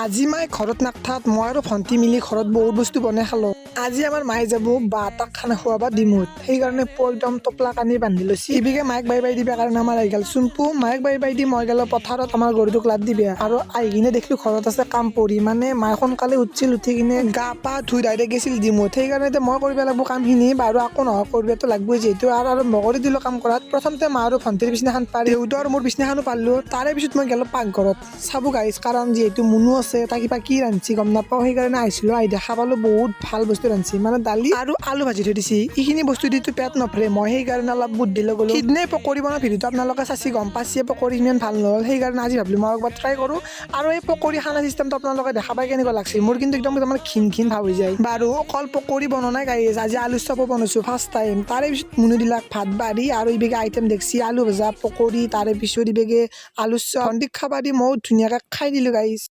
আজি মায়ে ঘৰত নাথাত মই আৰু ভণ্টি মিলি ঘৰত বহুত বস্তু বনাই খালো। আজি আমাৰ মায়ে যাব বা তাক খানা খুৱাব ডিমুত, সেইকাৰণে একদম টোপলা কানি বান্ধি লৈছি। ইবিকে মায়েক বাই বাই দিবা কাৰণে আমাৰ আহি গেল চুম্পু, মায়েক বাই বাই দি মই গেলো পথাৰত আমাৰ গৰুটোক লাদ দিবে। আৰু আহি কিনে দেখিলো ঘৰত আছে কাম পৰি, মানে মায়ে সোনকালে উঠছিল, উঠি কিনে গা পা ধুই ডাইৰেক্ট গেছিল ডিমুত। সেইকাৰণে মই কৰিব লাগিব কামখিনি, বাৰু আকৌ নহয় কৰিবতো লাগবই যিহেতু। আৰু আৰম্ভ কৰি দিলো কাম কৰাত। প্ৰথমতে মা আৰু ভণ্টিৰ বিছনাখন পাৰি দেউতা আৰু মোৰ বিছনাখনো পাৰলো। তাৰে পিছত মই গেলো পাকঘৰত চাব গাইছ, কাৰণ যিহেতু মুনু আছে, তাক কিবা কি ৰান্ধছি গম নাপাওঁ, সেইকাৰণে আহিছিলো। আহি দেখা পালো বহুত ভাল বস্তু ৰান্ধছি, মানে দালি আৰু আলু ভাজি থৈ দিছি। এইখিনি বস্তু দিতো পেট নভৰে, মই সেইকাৰণে অলপ বুদ্ধি লৈ গলো। সিদিনাই পকৰি বনোৱা ভিডিঅ'টো আপোনালোকে চাইছি, গম পাইছে পকৰি ইমান ভাল নহ'ল, সেইকাৰণে আজি ভাবিলো মই একবাৰ ট্ৰাই কৰো। আৰু এই পকৰি খানা চিষ্টেমটো আপোনালোকে দেখা পাই কেনেকুৱা লাগছে, মোৰ কিন্তু একদম ঘিন ভাৱ হৈ যায়। বাৰু অকল পকৰি বনোৱা নাই গাইছ, আজি আলু চপো বনাইছো ফাৰ্ষ্ট টাইম। তাৰে পিছত মুনু দিলাক ভাত বাঢ়ি আৰু ইবেগে আইটেম দেখছি আলু ভাজা, পকৰি, তাৰে পিছত ইবেগে আলু চপ। ভণ্টিক খাবা দি ময়ো ধুনীয়াকে খাই দিলো গাইছ।